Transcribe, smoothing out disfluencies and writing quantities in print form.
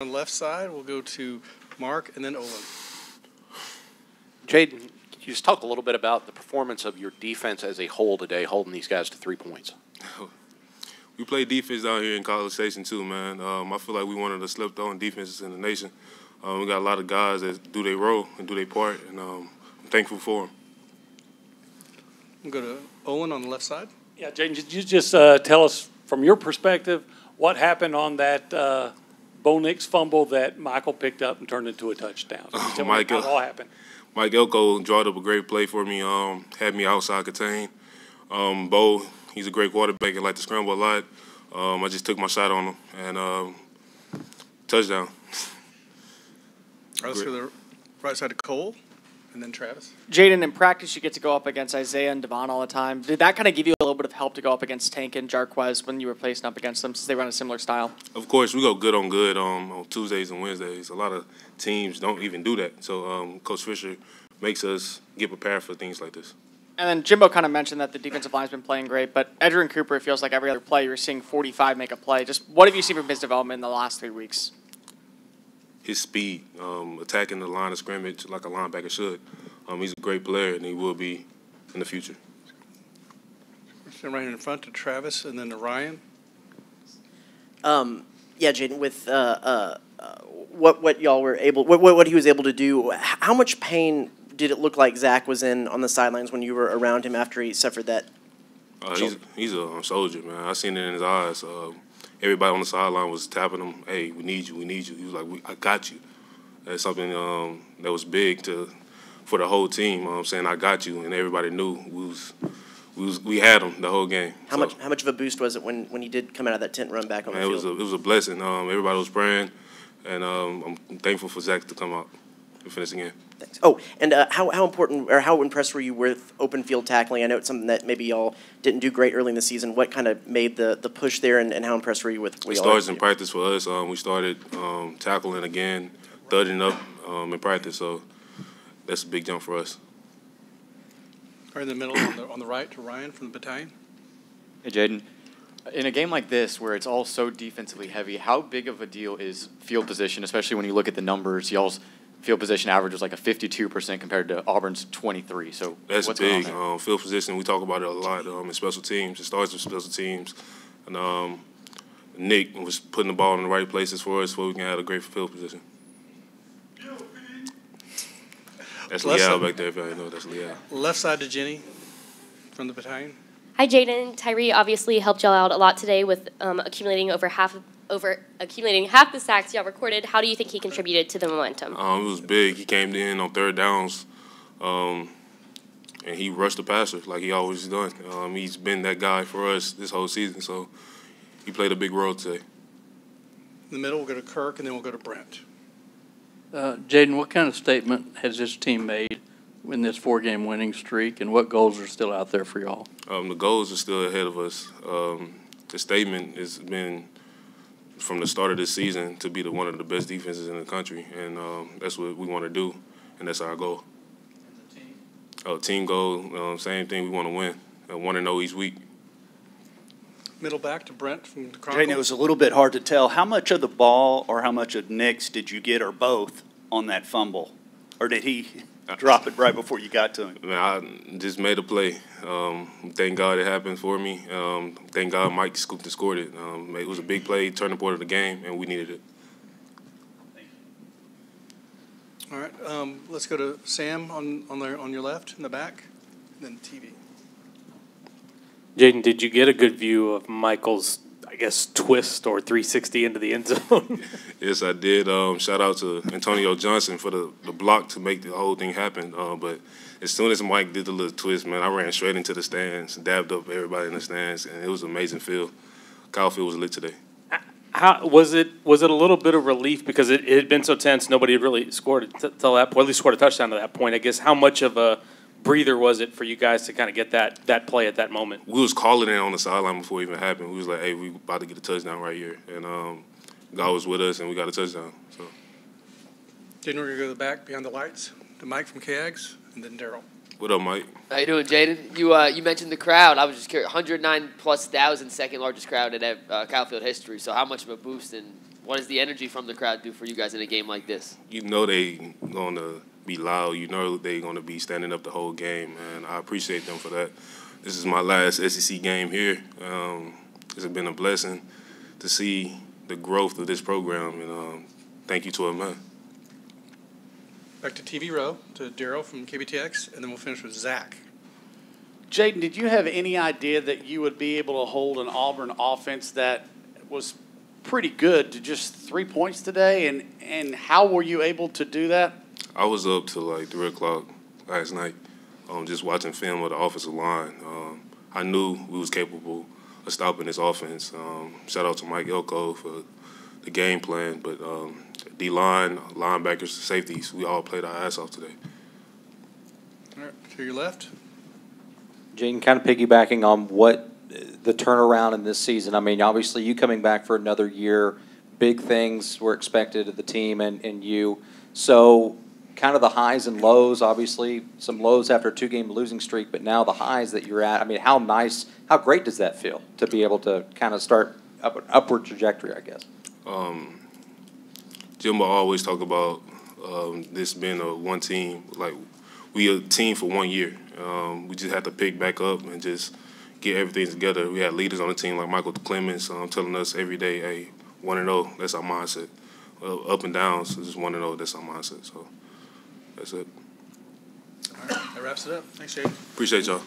On the left side, we'll go to Mark and then Olin. Jayden, can you just talk a little bit about the performance of your defense as a whole today, holding these guys to 3 points? We play defense down here in College Station too, man. I feel like we one of the slept-on defenses in the nation. We got a lot of guys that do their role and do their part, and I'm thankful for them. We'll go to Olin on the left side. Yeah, Jayden, could you just tell us from your perspective what happened on that Bo Nix fumble that Michael picked up and turned into a touchdown? Tell me how it all happened. Mike Elko drawed up a great play for me, had me outside contain. Bo, he's a great quarterback and like to scramble a lot. I just took my shot on him, and touchdown. All right, let's go to the right side of Cole, and then Travis. Jayden, in practice, you get to go up against Isaiah and Devon all the time. Did that kind of give you a little bit of help to go up against Tank and Jarquez when you were placing up against them, since they run a similar style? Of course, we go good on Tuesdays and Wednesdays. A lot of teams don't even do that. So Coach Fisher makes us get prepared for things like this. And then Jimbo kind of mentioned that the defensive line's been playing great, but Edgerrin Cooper, it feels like every other play you're seeing 45 make a play. Just what have you seen from his development in the last 3 weeks? His speed, attacking the line of scrimmage like a linebacker should. He's a great player, and he will be in the future. Right in front to Travis, and then to Ryan. Yeah, Jayden, with what y'all were able, what he was able to do, how much pain did it look like Zach was in on the sidelines when you were around him after he suffered that? He's a soldier, man. I seen it in his eyes. Everybody on the sideline was tapping him. Hey, we need you. We need you. He was like, I got you. That's something that was big for the whole team. Saying I got you, and everybody knew we had him the whole game. How much of a boost was it when he did come out of that tent run back on the field? It was a blessing. Everybody was praying, and I'm thankful for Zach to come out and finish again. Thanks. Oh, and how important or how impressed were you with open field tackling? I know it's something that maybe y'all didn't do great early in the season. What kind of made the push there, and how impressed were you with what y'all did? It starts in practice for us. We started tackling again, thudding up in practice, so that's a big jump for us. Right in the middle on the right to Ryan from the battalion. Hey, Jayden. In a game like this where it's all so defensively heavy, how big of a deal is field position, especially when you look at the numbers? Y'all's field position average was like a 52% compared to Auburn's 23%. So that's what's big. going on there? Field position, we talk about it a lot in special teams. It starts with special teams. And Nick was putting the ball in the right places for us so we can have a great field position. That's Leal back there, if y'all know. That's Leal. Left side to Jenny from the battalion. Hi, Jayden. Tyree obviously helped y'all out a lot today with accumulating half the sacks y'all recorded. How do you think he contributed to the momentum? It was big. He came in on third downs, and he rushed the passer like he always done. He's been that guy for us this whole season, so he played a big role today. In the middle, we'll go to Kirk, and then we'll go to Brent. Jayden, what kind of statement has this team made in this 4-game winning streak, and what goals are still out there for y'all? The goals are still ahead of us. The statement has been from the start of this season to be one of the best defenses in the country, and that's what we want to do, and that's our goal. Team goal, same thing. We want to win, 1-0 each week. Middle back to Brent from the Chronicles. Jayden, it was a little bit hard to tell. How much of the ball or how much of Nick's did you get, or both, on that fumble? Or did he drop it right before you got to him? Man, I just made a play. Thank God it happened for me. Thank God Mike scooped and scored it. It was a big play, turning point of the game, and we needed it. All right, let's go to Sam on your left in the back, and then TV. Jayden, did you get a good view of Michael's, I guess, twist or 360 into the end zone? Yes, I did. Shout out to Antonio Johnson for the block to make the whole thing happen. But as soon as Mike did the little twist, man, I ran straight into the stands, dabbed up everybody in the stands, and it was an amazing feel. Kyle Field was lit today. How was it a little bit of relief because it had been so tense, nobody had really scored until that point, at least scored a touchdown to that point. I guess how much of a breather was it for you guys to kind of get that play at that moment? We was calling it on the sideline before it even happened. We was like, hey, we about to get a touchdown right here. And God was with us, and we got a touchdown. So. Then we're going to go to the back behind the lights to Mike from KAGS, and then Daryl. What up, Mike? How you doing, Jayden? You mentioned the crowd. I was just curious, 109,000+ second largest crowd in Kyle Field history. So how much of a boost and What does the energy from the crowd do for you guys in a game like this? You know they gonna be loud. You know they gonna be standing up the whole game, and I appreciate them for that. This is my last SEC game here. It's been a blessing to see the growth of this program, and thank you to it, man. Back to TV row, to Daryl from KBTX, and then we'll finish with Zach. Jayden, did you have any idea that you would be able to hold an Auburn offense that was pretty good to just 3 points today, and how were you able to do that? I was up till like 3 o'clock last night, just watching film of the offensive line. I knew we was capable of stopping this offense. Shout out to Mike Elko for the game plan, but D-line, linebackers, safeties, we all played our ass off today. All right, to your left. Jayden, kind of piggybacking on what the turnaround in this season. I mean, obviously you coming back for another year, big things were expected of the team and you. So kind of the highs and lows, obviously some lows after a 2-game losing streak, but now the highs that you're at. I mean, how great does that feel to be able to kind of start an upward trajectory, I guess? Jimbo always talk about this being a one team. Like, we a team for 1 year. We just have to pick back up and just get everything together. We had leaders on the team like Michael Clemens telling us every day, hey, 1-0, that's our mindset. Up and down, so just 1-0, that's our mindset. So that's it. All right, that wraps it up. Thanks, Jayden. Appreciate y'all.